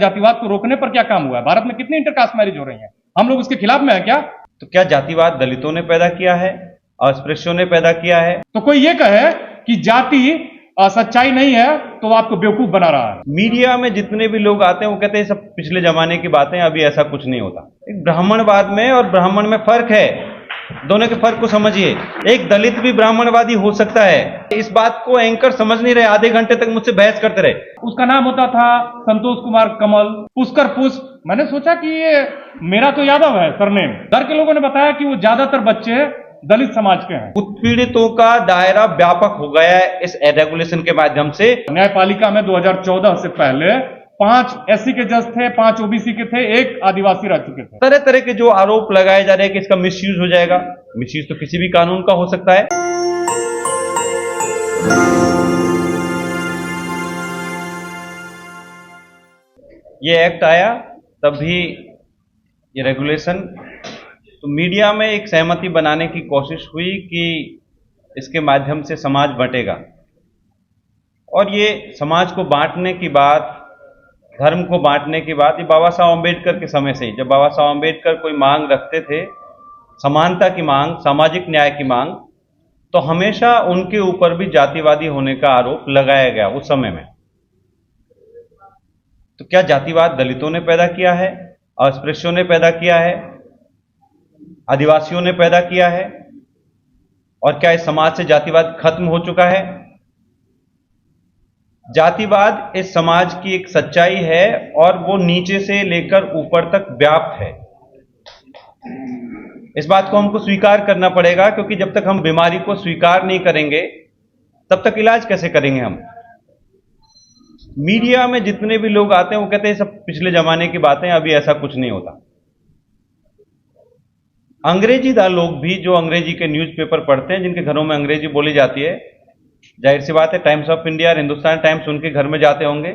जातिवाद को रोकने पर क्या काम हुआ है? भारत में कितनी इंटरकास्ट मैरिज हो रही है? हम लोग उसके खिलाफ में है क्या? तो क्या जातिवाद दलितों ने पैदा किया है, अस्पृश्यों ने पैदा किया है? तो कोई ये कहे कि जाति सच्चाई नहीं है तो वो आपको बेवकूफ बना रहा है। मीडिया में जितने भी लोग आते हैं वो कहते हैं सब पिछले जमाने की बातें, अभी ऐसा कुछ नहीं होता। एक ब्राह्मणवाद में और ब्राह्मण में फर्क है, दोनों के फर्क को समझिए। एक दलित भी ब्राह्मणवादी हो सकता है। इस बात को एंकर समझ नहीं रहे, आधे घंटे तक मुझसे बहस करते रहे। उसका नाम होता था संतोष कुमार कमल, पुष्कर पुष्प। मैंने सोचा कि ये मेरा तो यादव है सरनेम। घर के लोगों ने बताया कि वो ज्यादातर बच्चे दलित समाज के हैं। उत्पीड़ितों का दायरा व्यापक हो गया है इस रेगुलेशन के माध्यम से। न्यायपालिका में 2014 से पहले 5 एससी के जज थे, 5 ओबीसी के थे, 1 आदिवासी रह चुके थे। तरह तरह के जो आरोप लगाए जा रहे हैं कि इसका मिसयूज हो जाएगा। मिसयूज तो किसी भी कानून का हो सकता है। ये एक्ट आया तब भी ये रेगुलेशन, तो मीडिया में एक सहमति बनाने की कोशिश हुई कि इसके माध्यम से समाज बंटेगा। और ये समाज को बांटने की बात, धर्म को बांटने की बात, ये बाबा साहब अम्बेडकर के समय से ही, जब बाबा साहब अम्बेडकर कोई मांग रखते थे, समानता की मांग, सामाजिक न्याय की मांग, तो हमेशा उनके ऊपर भी जातिवादी होने का आरोप लगाया गया उस समय में। तो क्या जातिवाद दलितों ने पैदा किया है, अस्पृश्यों ने पैदा किया है, आदिवासियों ने पैदा किया है? और क्या इस समाज से जातिवाद खत्म हो चुका है? जातिवाद इस समाज की एक सच्चाई है और वो नीचे से लेकर ऊपर तक व्याप्त है। इस बात को हमको स्वीकार करना पड़ेगा, क्योंकि जब तक हम बीमारी को स्वीकार नहीं करेंगे तब तक इलाज कैसे करेंगे हम? मीडिया में जितने भी लोग आते हैं वो कहते हैं सब पिछले जमाने की बातें, अभी ऐसा कुछ नहीं होता। अंग्रेजीदार लोग भी जो अंग्रेजी के न्यूज़पेपर पढ़ते हैं, जिनके घरों में अंग्रेजी बोली जाती है, जाहिर सी बात है टाइम्स ऑफ इंडिया और हिंदुस्तान टाइम्स उनके घर में जाते होंगे।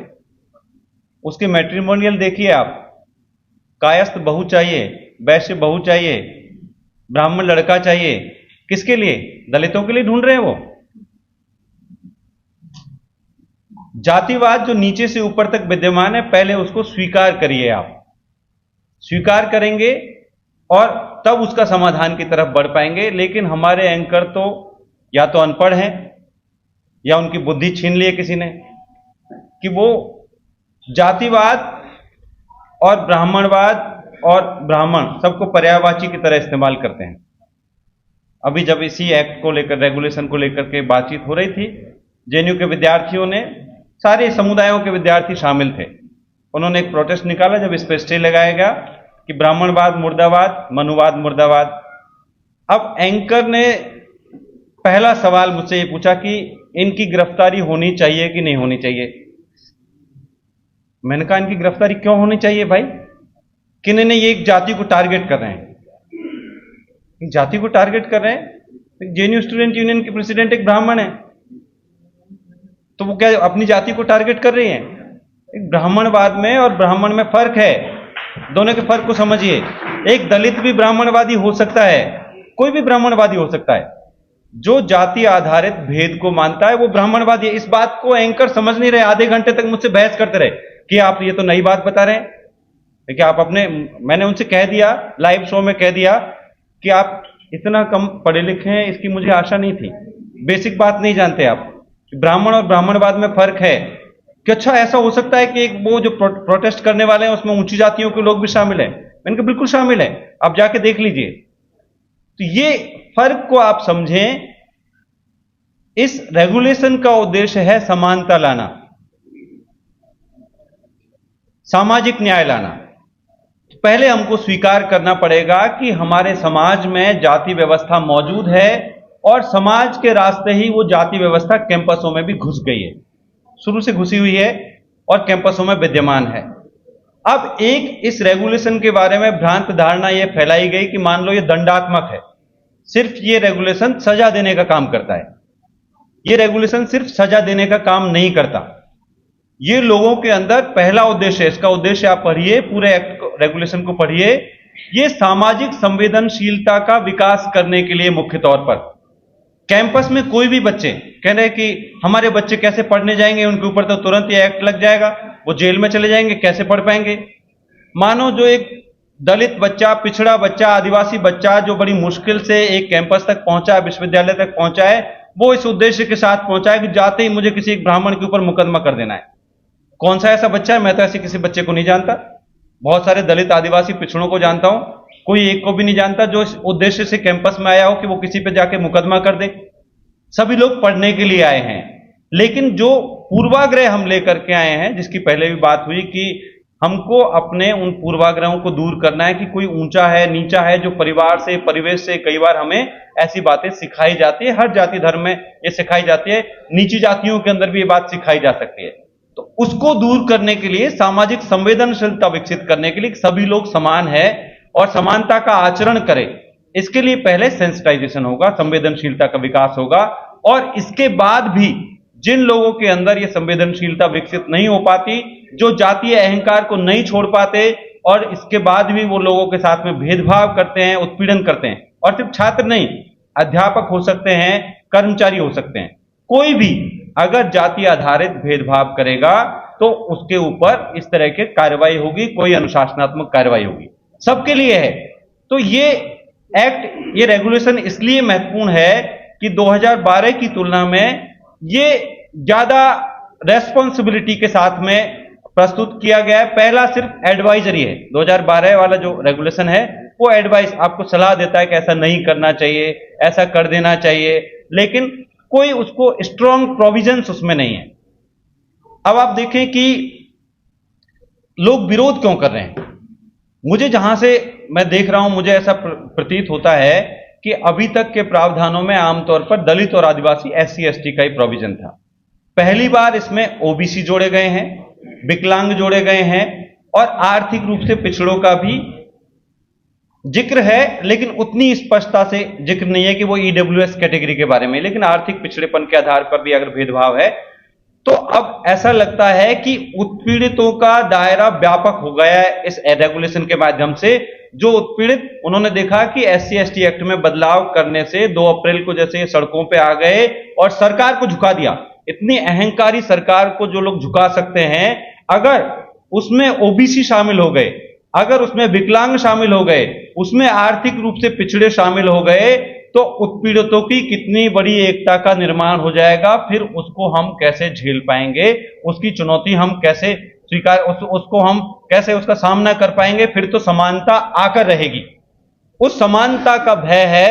उसके मैट्रिमोनियल देखिए आप, कायस्थ बहू चाहिए, वैश्य बहू चाहिए, ब्राह्मण लड़का चाहिए। किसके लिए? दलितों के लिए ढूंढ रहे हैं वो। जातिवाद जो नीचे से ऊपर तक विद्यमान है, पहले उसको स्वीकार करिए। आप स्वीकार करेंगे और तब उसका समाधान की तरफ बढ़ पाएंगे। लेकिन हमारे एंकर तो या तो अनपढ़ हैं या उनकी बुद्धि छीन ली है किसी ने, कि वो जातिवाद और ब्राह्मणवाद और ब्राह्मण सबको पर्यायवाची की तरह इस्तेमाल करते हैं। अभी जब इसी एक्ट को लेकर, रेगुलेशन को लेकर के बातचीत हो रही थी, जेएनयू के विद्यार्थियों ने, सारे समुदायों के विद्यार्थी शामिल थे, उन्होंने एक प्रोटेस्ट निकाला जब इस पर स्टे लगाया गया कि ब्राह्मणवाद मुर्दाबाद, मनुवाद मुर्दाबाद। अब एंकर ने पहला सवाल मुझसे ये पूछा कि इनकी गिरफ्तारी होनी चाहिए कि नहीं होनी चाहिए। मैंने कहा इनकी गिरफ्तारी क्यों होनी चाहिए भाई? कि नहीं ये एक जाति को टारगेट कर रहे हैं, एक जाति को टारगेट कर रहे हैं। जेएनयू स्टूडेंट यूनियन के प्रेसिडेंट एक ब्राह्मण है, तो वो क्या अपनी जाति को टारगेट कर रही है? एक ब्राह्मणवाद में और ब्राह्मण में फर्क है, दोनों के फर्क को समझिए। एक दलित भी ब्राह्मणवादी हो सकता है, कोई भी ब्राह्मणवादी हो सकता है। जो जाति आधारित भेद को मानता है वो ब्राह्मणवादी है। इस बात को एंकर समझ नहीं रहे, आधे घंटे तक मुझसे बहस करते रहे कि आप ये तो नई बात बता रहे हैं। देखिए आप अपने, मैंने उनसे कह दिया, लाइव शो में कह दिया कि आप इतना कम पढ़े लिखे हैं, इसकी मुझे आशा नहीं थी। बेसिक बात नहीं जानते आप, ब्राह्मण और ब्राह्मणवाद में फर्क है। कि अच्छा ऐसा हो सकता है कि एक वो जो प्रोटेस्ट करने वाले हैं उसमें ऊंची जातियों के लोग भी शामिल हैं। मैंने कहा बिल्कुल शामिल है, आप जाके देख लीजिए। तो ये फर्क को आप समझें। इस रेगुलेशन का उद्देश्य है समानता लाना, सामाजिक न्याय लाना। तो पहले हमको स्वीकार करना पड़ेगा कि हमारे समाज में जाति व्यवस्था मौजूद है और समाज के रास्ते ही वो जाति व्यवस्था कैंपसों में भी घुस गई है, शुरू से घुसी हुई है और कैंपसों में विद्यमान है। अब एक इस रेगुलेशन के बारे में भ्रांत धारणा यह फैलाई गई कि मान लो ये दंडात्मक है, सिर्फ ये रेगुलेशन सजा देने का काम करता है। ये रेगुलेशन सिर्फ सजा देने का काम नहीं करता। ये लोगों के अंदर पहला उद्देश्य, इसका उद्देश्य आप पढ़िए, पूरे एक्ट रेगुलेशन को पढ़िए, ये सामाजिक संवेदनशीलता का विकास करने के लिए मुख्य तौर पर कैंपस में कोई भी बच्चे कह रहे हैं कि हमारे बच्चे कैसे पढ़ने जाएंगे, उनके ऊपर तो तुरंत ये एक्ट लग जाएगा, वो जेल में चले जाएंगे, कैसे पढ़ पाएंगे। मानो जो एक दलित बच्चा, पिछड़ा बच्चा, आदिवासी बच्चा जो बड़ी मुश्किल से एक कैंपस तक पहुंचा है, विश्वविद्यालय तक पहुंचा है, वो इस उद्देश्य के साथ पहुंचा है कि जाते ही मुझे किसी एक ब्राह्मण के ऊपर मुकदमा कर देना है। कौन सा ऐसा बच्चा है? मैं तो ऐसे किसी बच्चे को नहीं जानता। बहुत सारे दलित, आदिवासी, पिछड़ों को जानता हूं, कोई एक को भी नहीं जानता जो इस उद्देश्य से कैंपस में आया हो कि वो किसी पे जाके मुकदमा कर दे। सभी लोग पढ़ने के लिए आए हैं, लेकिन जो पूर्वाग्रह हम लेकर के आए हैं, जिसकी पहले भी बात हुई कि हमको अपने उन पूर्वाग्रहों को दूर करना है कि कोई ऊंचा है, नीचा है, जो परिवार से, परिवेश से कई बार हमें ऐसी बातें सिखाई जाती है। हर जाति धर्म में ये सिखाई जाती है, नीची जातियों के अंदर भी ये बात सिखाई जा सकती है। तो उसको दूर करने के लिए, सामाजिक संवेदनशीलता विकसित करने के लिए, सभी लोग समान है और समानता का आचरण करें, इसके लिए पहले सेंसिटाइजेशन होगा, संवेदनशीलता का विकास होगा। और इसके बाद भी जिन लोगों के अंदर ये संवेदनशीलता विकसित नहीं हो पाती, जो जातीय अहंकार को नहीं छोड़ पाते और इसके बाद भी वो लोगों के साथ में भेदभाव करते हैं, उत्पीड़न करते हैं, और सिर्फ छात्र नहीं, अध्यापक हो सकते हैं, कर्मचारी हो सकते हैं, कोई भी अगर जाति आधारित भेदभाव करेगा तो उसके ऊपर इस तरह की कार्रवाई होगी, कोई अनुशासनात्मक कार्रवाई होगी, सबके लिए है। तो ये एक्ट, ये रेगुलेशन इसलिए महत्वपूर्ण है कि 2012 की तुलना में ये ज्यादा रेस्पॉन्सिबिलिटी के साथ में प्रस्तुत किया गया है। पहला सिर्फ एडवाइजरी है, 2012 वाला जो रेगुलेशन है वो एडवाइस, आपको सलाह देता है कि ऐसा नहीं करना चाहिए, ऐसा कर देना चाहिए, लेकिन कोई उसको स्ट्रॉन्ग प्रोविजंस उसमें नहीं है। अब आप देखें कि लोग विरोध क्यों कर रहे हैं। मुझे जहां से मैं देख रहा हूं, मुझे ऐसा प्रतीत होता है कि अभी तक के प्रावधानों में आमतौर पर दलित और आदिवासी, SC ST का ही प्रोविजन था। पहली बार इसमें OBC जोड़े गए हैं, विकलांग जोड़े गए हैं, और आर्थिक रूप से पिछड़ों का भी जिक्र है, लेकिन उतनी स्पष्टता से जिक्र नहीं है कि वो EWS कैटेगरी के बारे में, लेकिन आर्थिक पिछड़ेपन के आधार पर भी अगर भेदभाव है तो अब ऐसा लगता है कि उत्पीड़ितों का दायरा व्यापक हो गया है इस रेगुलेशन के माध्यम से। जो उत्पीड़ित, उन्होंने देखा कि SC ST एक्ट में बदलाव करने से 2 अप्रैल को जैसे ये सड़कों पे आ गए और सरकार को झुका दिया। इतनी अहंकारी सरकार को जो लोग झुका सकते हैं, अगर उसमें OBC शामिल हो गए, अगर उसमें विकलांग शामिल हो गए, उसमें आर्थिक रूप से पिछड़े शामिल हो गए, तो उत्पीड़ितों की कितनी बड़ी एकता का निर्माण हो जाएगा। फिर उसको हम कैसे झेल पाएंगे, उसकी चुनौती हम कैसे स्वीकार, उसको हम कैसे उसका सामना कर पाएंगे। फिर तो समानता आकर रहेगी, उस समानता का भय है।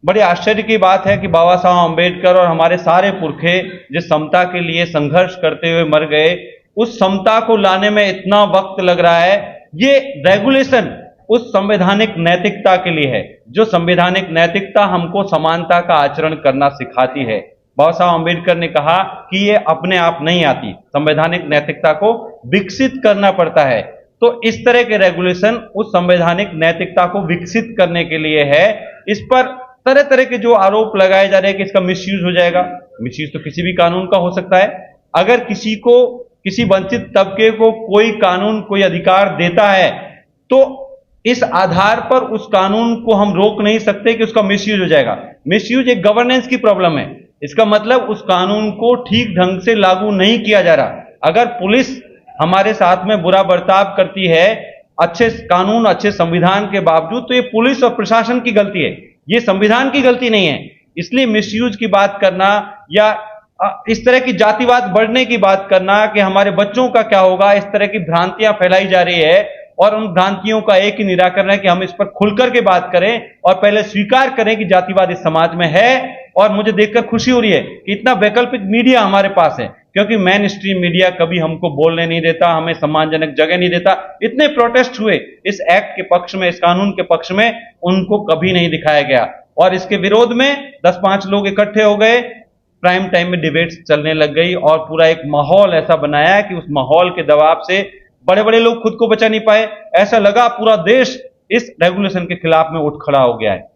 बड़ी आश्चर्य की बात है कि बाबा साहब अम्बेडकर और हमारे सारे पुरखे जिस समता के लिए संघर्ष करते हुए मर गए, उस समता को लाने में इतना वक्त लग रहा है। ये रेगुलेशन उस संवैधानिक नैतिकता के लिए है, जो संवैधानिक नैतिकता हमको समानता का आचरण करना सिखाती है। बाबा साहब अम्बेडकर ने कहा कि ये अपने आप नहीं आती, संवैधानिक नैतिकता को विकसित करना पड़ता है। तो इस तरह के रेगुलेशन उस संवैधानिक नैतिकता को विकसित करने के लिए है। इस पर तरह तरह के जो आरोप लगाए जा रहे हैं कि इसका मिसयूज हो जाएगा, मिसयूज तो किसी भी कानून का हो सकता है। अगर किसी को, किसी वंचित तबके को कोई कानून, कोई अधिकार देता है, तो इस आधार पर उस कानून को हम रोक नहीं सकते कि उसका मिसयूज हो जाएगा। मिसयूज एक गवर्नेंस की प्रॉब्लम है। इसका मतलब उस कानून को ठीक ढंग से लागू नहीं किया जा रहा। अगर पुलिस हमारे साथ में बुरा बर्ताव करती है अच्छे कानून, अच्छे संविधान के बावजूद, तो ये पुलिस और प्रशासन की गलती है, ये संविधान की गलती नहीं है। इसलिए मिसयूज की बात करना या इस तरह की जातिवाद बढ़ने की बात करना कि हमारे बच्चों का क्या होगा, इस तरह की भ्रांतियां फैलाई जा रही है। और उन भ्रांतियों का एक ही निराकरण है कि हम इस पर खुलकर के बात करें और पहले स्वीकार करें कि जातिवाद इस समाज में है। और मुझे देखकर खुशी हो रही है कि इतना वैकल्पिक मीडिया हमारे पास है, क्योंकि मेन स्ट्रीम मीडिया कभी हमको बोलने नहीं देता, हमें सम्मानजनक जगह नहीं देता। इतने प्रोटेस्ट हुए इस एक्ट के पक्ष में, इस कानून के पक्ष में, उनको कभी नहीं दिखाया गया। और इसके विरोध में 10-5 लोग इकट्ठे हो गए, प्राइम टाइम में डिबेट्स चलने लग गई और पूरा एक माहौल ऐसा बनाया कि उस माहौल के दबाव से बड़े बड़े लोग खुद को बचा नहीं पाए। ऐसा लगा पूरा देश इस रेगुलेशन के खिलाफ में उठ खड़ा हो गया है।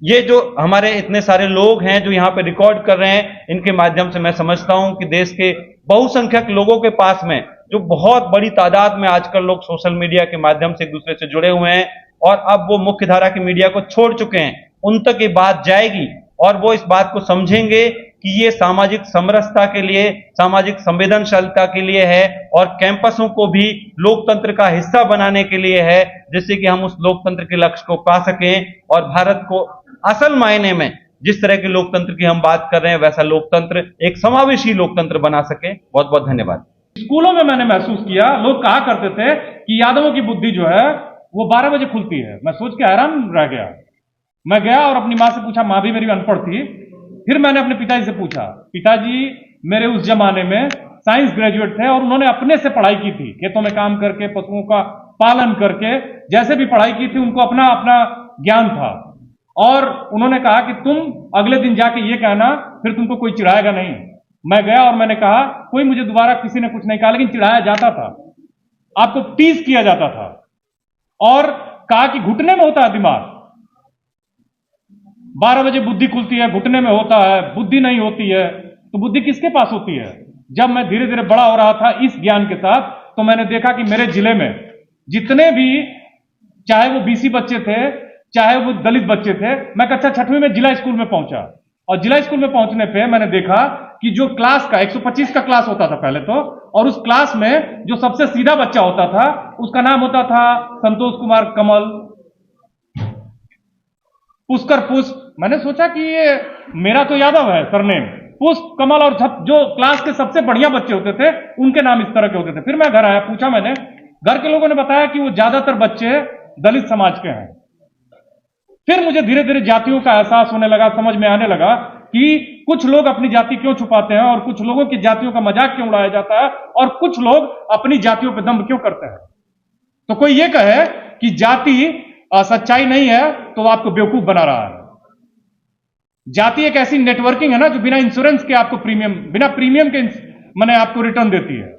ये जो हमारे इतने सारे लोग हैं जो यहाँ पे रिकॉर्ड कर रहे हैं, इनके माध्यम से मैं समझता हूं कि देश के बहुसंख्यक लोगों के पास में, जो बहुत बड़ी तादाद में आजकल लोग सोशल मीडिया के माध्यम से एक दूसरे से जुड़े हुए हैं और अब वो मुख्य धारा की मीडिया को छोड़ चुके हैं, उन तक ये बात जाएगी और वो इस बात को समझेंगे कि ये सामाजिक समरसता के लिए, सामाजिक संवेदनशीलता के लिए है और कैंपसों को भी लोकतंत्र का हिस्सा बनाने के लिए है, जिससे कि हम उस लोकतंत्र के लक्ष्य को पा सकें और भारत को असल मायने में जिस तरह के लोकतंत्र की हम बात कर रहे हैं वैसा लोकतंत्र, एक समावेशी लोकतंत्र बना सके। बहुत बहुत धन्यवाद। स्कूलों में मैंने महसूस किया, लोग कहा करते थे कि यादवों की बुद्धि जो है वो 12 बजे खुलती है। मैं सोच के हैरान रह गया। मैं गया और अपनी माँ से पूछा, माँ भी मेरी अनपढ़ थी। फिर मैंने अपने पिताजी से पूछा, पिताजी मेरे उस जमाने में साइंस ग्रेजुएट थे और उन्होंने अपने से पढ़ाई की थी, खेतों में काम करके, पशुओं का पालन करके, जैसे भी पढ़ाई की थी उनको अपना अपना ज्ञान था। और उन्होंने कहा कि तुम अगले दिन जाके ये कहना, फिर तुमको कोई चिढ़ाएगा नहीं। मैं गया और मैंने कहा, कोई मुझे दोबारा किसी ने कुछ नहीं कहा, लेकिन चिढ़ाया जाता था, आपको टीज किया जाता था और कहा कि घुटने में होता है दिमाग, 12 बजे बुद्धि खुलती है, घुटने में होता है, बुद्धि नहीं होती है। तो बुद्धि किसके पास होती है? जब मैं धीरे धीरे बड़ा हो रहा था इस ज्ञान के साथ, तो मैंने देखा कि मेरे जिले में जितने भी, चाहे वो बीसी बच्चे थे, चाहे वो दलित बच्चे थे, मैं कक्षा 6वीं में जिला स्कूल में पहुंचा और जिला स्कूल में पहुंचने पे मैंने देखा कि जो क्लास का 125 का क्लास होता था पहले तो, और उस क्लास में जो सबसे सीधा बच्चा होता था उसका नाम होता था संतोष कुमार कमल, पुष्कर पुष्प। मैंने सोचा कि ये मेरा तो यादव है सरनेम, पुष्प कमल, और जो क्लास के सबसे बढ़िया बच्चे होते थे उनके नाम इस तरह के होते थे। फिर मैं घर आया, पूछा मैंने, घर के लोगों ने बताया कि वो ज्यादातर बच्चे दलित समाज के हैं। फिर मुझे धीरे धीरे जातियों का एहसास होने लगा, समझ में आने लगा कि कुछ लोग अपनी जाति क्यों छुपाते हैं और कुछ लोगों की जातियों का मजाक क्यों उड़ाया जाता है और कुछ लोग अपनी जातियों पर दंभ क्यों करते हैं। तो कोई ये कहे कि जाति सच्चाई नहीं है तो वो आपको बेवकूफ बना रहा है। जाति एक ऐसी नेटवर्किंग है ना जो बिना इंश्योरेंस के आपको प्रीमियम, बिना प्रीमियम के मैंने आपको रिटर्न देती है।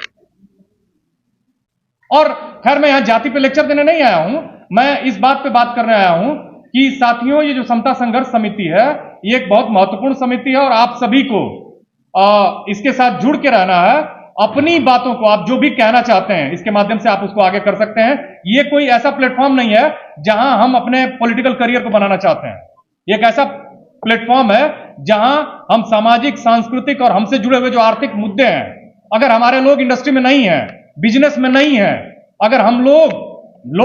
और खैर मैं यहां जाति पे लेक्चर देने नहीं आया हूं, मैं इस बात पे बात करने आया हूं कि साथियों, ये जो समता संघर्ष समिति है ये एक बहुत महत्वपूर्ण समिति है और आप सभी को इसके साथ जुड़ के रहना है। अपनी बातों को आप जो भी कहना चाहते हैं इसके माध्यम से आप उसको आगे कर सकते हैं। ये कोई ऐसा प्लेटफॉर्म नहीं है जहां हम अपने पॉलिटिकल करियर को बनाना चाहते हैं। ये एक ऐसा प्लेटफॉर्म है जहां हम सामाजिक, सांस्कृतिक और हमसे जुड़े हुए जो आर्थिक मुद्दे हैं, अगर हमारे लोग इंडस्ट्री में नहीं है, बिजनेस में नहीं है, अगर हम लोग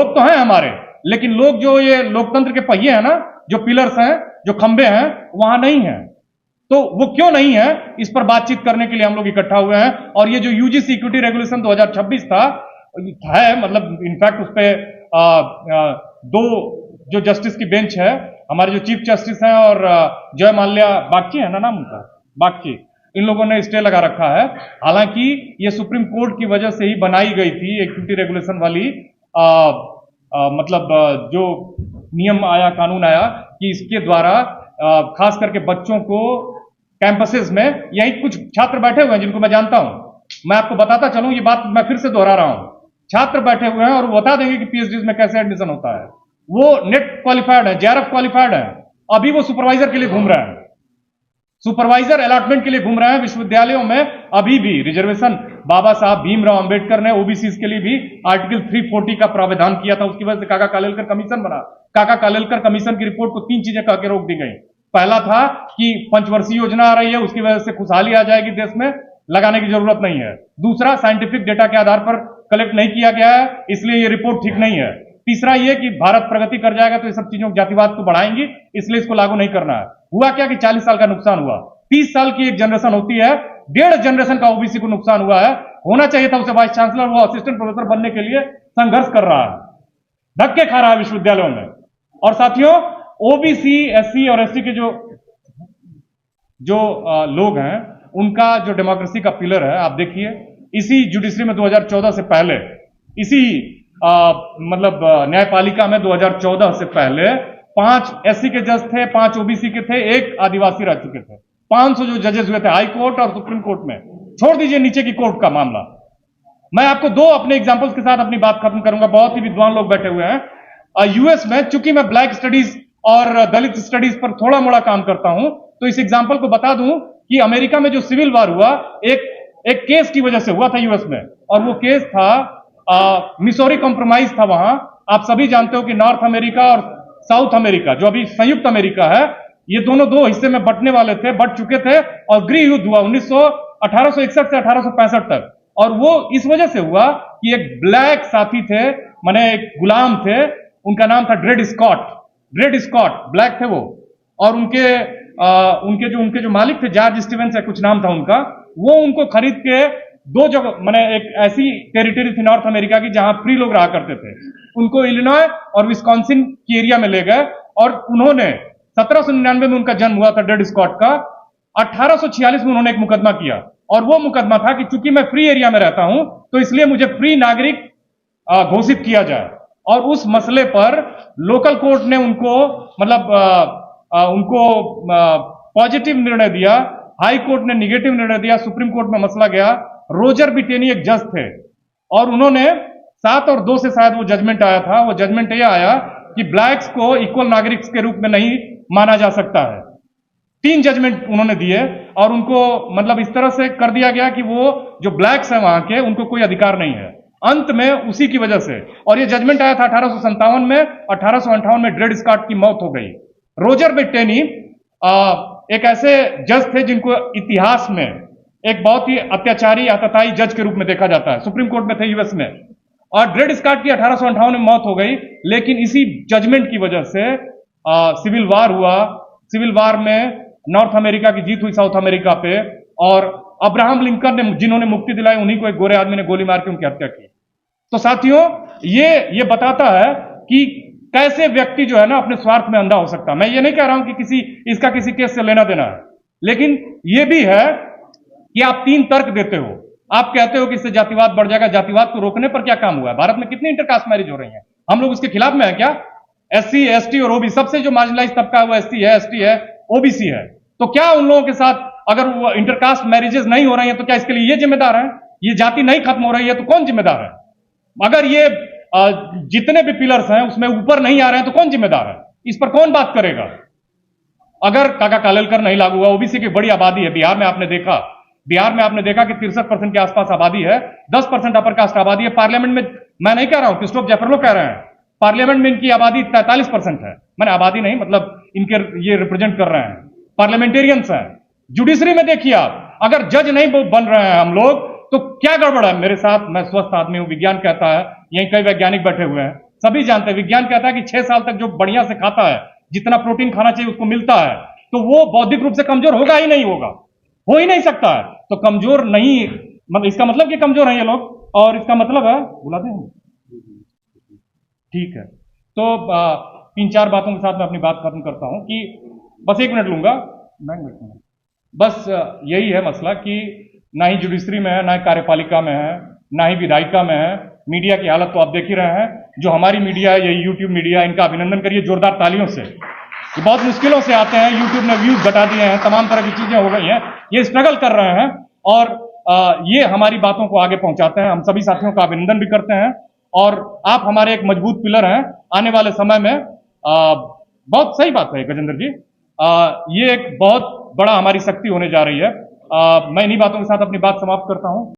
तो हैं हमारे, लेकिन लोग जो ये लोकतंत्र के पहिए हैं ना, जो पिलर्स हैं, जो खंबे हैं, वहां नहीं है। तो वो क्यों नहीं है, इस पर बातचीत करने के लिए हम लोग इकट्ठा हुए हैं। और ये जो यूजीसी इक्विटी रेगुलेशन 2026 था है, मतलब इनफैक्ट उस पर 2 जो जस्टिस की बेंच है, हमारे जो चीफ जस्टिस हैं और जय माल्या बागची है ना नाम उनका, बागची, इन लोगों ने स्टे लगा रखा है। हालांकि ये सुप्रीम कोर्ट की वजह से ही बनाई गई थी इक्विटी रेगुलेशन वाली मतलब जो नियम आया, कानून आया कि इसके द्वारा खास करके बच्चों को कैंपसेस में, यही कुछ छात्र बैठे हुए हैं जिनको मैं जानता हूं, मैं आपको बताता चलूं, ये बात मैं फिर से दोहरा रहा हूं, छात्र बैठे हुए हैं और वो बता देंगे कि पीएचडी में कैसे एडमिशन होता है। वो नेट क्वालिफाइड है, जेआरएफ क्वालिफाइड है, अभी वो सुपरवाइजर के लिए घूम रहे हैं, सुपरवाइजर अलॉटमेंट के लिए घूम रहे हैं। विश्वविद्यालयों में अभी भी रिजर्वेशन बाबा साहब भीमराव अंबेडकर ने ओबीसी के लिए भी आर्टिकल 340 का प्रावधान किया था, उसकी वजह से काका कालेलकर कमीशन बना। काका कालेलकर कमीशन की रिपोर्ट को 3 चीजें कह के रोक दी गई। पहला था कि पंचवर्षीय योजना आ रही है, उसकी वजह से खुशहाली आ जाएगी देश में, लगाने की जरूरत नहीं है। दूसरा, साइंटिफिक डेटा के आधार पर कलेक्ट नहीं किया गया है, इसलिए ये रिपोर्ट ठीक नहीं है। तीसरा ये कि भारत प्रगति कर जाएगा तो ये सब चीजों जातिवाद को बढ़ाएंगी, इसलिए इसको लागू नहीं करना है। हुआ क्या कि 40 साल का नुकसान हुआ। 30 साल की एक जनरेशन होती है, 1.5 जनरेशन का ओबीसी को नुकसान हुआ है। होना चाहिए था उसे वाइस चांसलर, वो असिस्टेंट प्रोफेसर बनने के लिए संघर्ष कर रहा है, धक्के खा रहा है विश्वविद्यालयों में। और साथियों, ओबीसी, एससी और एसटी के जो लोग हैं, उनका जो डेमोक्रेसी का पिलर है, आप देखिए इसी जुडिशरी में 2014 से पहले, इसी मतलब न्यायपालिका में 2014 से पहले 5 एससी के जज थे, 5 ओबीसी के थे, 1 आदिवासी रह चुके थे। 500 जो जजेस हुए थे हाई कोर्ट और सुप्रीम कोर्ट में, छोड़ दीजिए नीचे की कोर्ट का मामला। मैं आपको 2 अपने एग्जांपल्स के साथ अपनी बात खत्म करूंगा। बहुत ही विद्वान लोग बैठे हुए हैं। यूएस में, चूंकि मैं ब्लैक स्टडीज और दलित स्टडीज पर थोड़ा मोड़ा काम करता हूं, तो इस एग्जाम्पल को बता दूं कि अमेरिका में जो सिविल वार हुआ, एक केस की वजह से हुआ था यूएस में, और वो केस था मिसौरी कॉम्प्रोमाइज था। वहां आप सभी जानते हो कि नॉर्थ अमेरिका और साउथ अमेरिका, जो अभी संयुक्त अमेरिका है, ये दोनों दो हिस्से में बंटने वाले थे, बंट चुके थे, और गृह युद्ध हुआ 1861 से 1865 तक। और वो इस वजह से हुआ कि एक ब्लैक साथी थे, माने एक गुलाम थे, उनका नाम था ड्रेड स्कॉट, ब्लैक थे वो, और उनके जो मालिक थे, जॉर्ज स्टीवेंस है कुछ नाम था उनका, वो उनको खरीद के दो जगह, माने एक ऐसी टेरिटरी थी नॉर्थ अमेरिका की जहां फ्री लोग रहा करते थे, उनको इलिनॉय और विस्कॉन्सिन की एरिया में ले गए, और उन्होंने 1799 में उनका जन्म हुआ था ड्रेड स्कॉट का। 1846 में उन्होंने एक मुकदमा किया, और वो मुकदमा था कि चूंकि मैं फ्री एरिया में रहता हूं तो इसलिए मुझे फ्री नागरिक घोषित किया जाए। और उस मसले पर लोकल कोर्ट ने उनको पॉजिटिव निर्णय दिया, हाई कोर्ट ने निगेटिव निर्णय दिया, सुप्रीम कोर्ट में मसला गया। रोजर बिटेनी एक जज थे, और उन्होंने 7 और 2 से शायद वो जजमेंट आया था। वो जजमेंट यह आया कि ब्लैक्स को इक्वल नागरिक के रूप में नहीं माना जा सकता है। 3 जजमेंट उन्होंने दिए, और उनको इस तरह से कर दिया गया कि वो जो ब्लैक्स हैं वहां के, उनको कोई अधिकार नहीं है। अंत में उसी की वजह से, और ये जजमेंट आया था 1857 में, 1858 में ड्रेड स्कॉट की मौत हो गई। रोजर बिटेनी एक ऐसे जज थे जिनको इतिहास में एक बहुत ही अत्याचारी आतताई जज के रूप में देखा जाता है, सुप्रीम कोर्ट में थे यूएस में। और ड्रेड स्कॉट की 1858 में मौत हो गई, लेकिन इसी जजमेंट की वजह से सिविल वार हुआ। सिविल वार में नॉर्थ अमेरिका की जीत हुई साउथ अमेरिका पे, और अब्राहम लिंकन ने, जिन्होंने मुक्ति दिलाई, उन्हीं को एक गोरे आदमी ने गोली मार के उनकी हत्या की। तो साथियों, ये बताता है कि कैसे व्यक्ति जो है ना अपने स्वार्थ में अंधा हो सकता है। मैं ये नहीं कह रहा हूं कि इसका किसी केस से लेना देना है, लेकिन ये भी है कि आप 3 तर्क देते हो। आप कहते हो कि इससे जातिवाद बढ़ जाएगा। जातिवाद को रोकने पर क्या काम हुआ है? भारत में कितनी इंटरकास्ट मैरिज हो रही है? हम लोग उसके खिलाफ में है क्या? एससी, एसटी और ओबीसी, सबसे जो मार्जिनलाइज तबका है वो एससी है, एसटी है, ओबीसी है। तो क्या उन लोगों के साथ अगर वो इंटरकास्ट मैरिजेस नहीं हो रही है तो क्या इसके लिए ये जिम्मेदार है? ये जाति नहीं खत्म हो रही है तो कौन जिम्मेदार है? अगर ये जितने भी पिलर्स हैं उसमें ऊपर नहीं आ रहे हैं तो कौन जिम्मेदार है? इस पर कौन बात करेगा? अगर काका कालेलकर नहीं लागू हुआ, ओबीसी की बड़ी आबादी है बिहार में, आपने देखा कि 63% के आसपास आबादी है, 10% अपर कास्ट आबादी है। पार्लियामेंट में, मैं नहीं कह रहा हूं, क्रिस्टोफ जेफरलो कह रहे हैं, पार्लियामेंट में इनकी आबादी 43% है। मैंने आबादी नहीं, इनके ये रिप्रेजेंट कर रहे हैं, पार्लियामेंटेरियंस हैं। जुडिशरी में देखिए आप, अगर जज नहीं बन रहे हैं हम लोग तो क्या गड़बड़ है? मेरे साथ, मैं स्वस्थ आदमी हूं, विज्ञान कहता है, यहीं कई वैज्ञानिक बैठे हुए हैं, सभी जानते हैं, विज्ञान कहता है कि 6 साल तक जो बढ़िया से खाता है, जितना प्रोटीन खाना चाहिए उसको मिलता है, तो वो बौद्धिक रूप से कमजोर होगा ही नहीं, हो ही नहीं सकता है। तो कमजोर नहीं, इसका मतलब कि कमजोर है ये लोग, और इसका मतलब है, बुला दें हम, ठीक है। तो 3-4 बातों के साथ मैं अपनी बात खत्म करता हूं कि बस 1 मिनट लूंगा, बस यही है मसला कि ना ही जुडिशरी में है, ना ही कार्यपालिका में है, ना ही विधायिका में है। मीडिया की हालत तो आप देख ही रहे हैं। जो हमारी मीडिया है, ये यूट्यूब मीडिया, इनका अभिनंदन करिए जोरदार तालियों से। ये बहुत मुश्किलों से आते हैं, यूट्यूब ने व्यूज घटा दिए हैं, तमाम तरह की चीजें हो गई हैं, ये स्ट्रगल कर रहे हैं, और ये हमारी बातों को आगे पहुंचाते हैं। हम सभी साथियों का अभिनंदन भी करते हैं, और आप हमारे एक मजबूत पिलर हैं आने वाले समय में। बहुत सही बात है गजेंद्र जी, ये एक बहुत बड़ा हमारी शक्ति होने जा रही है। मैं इन्हीं बातों के साथ अपनी बात समाप्त करता हूं।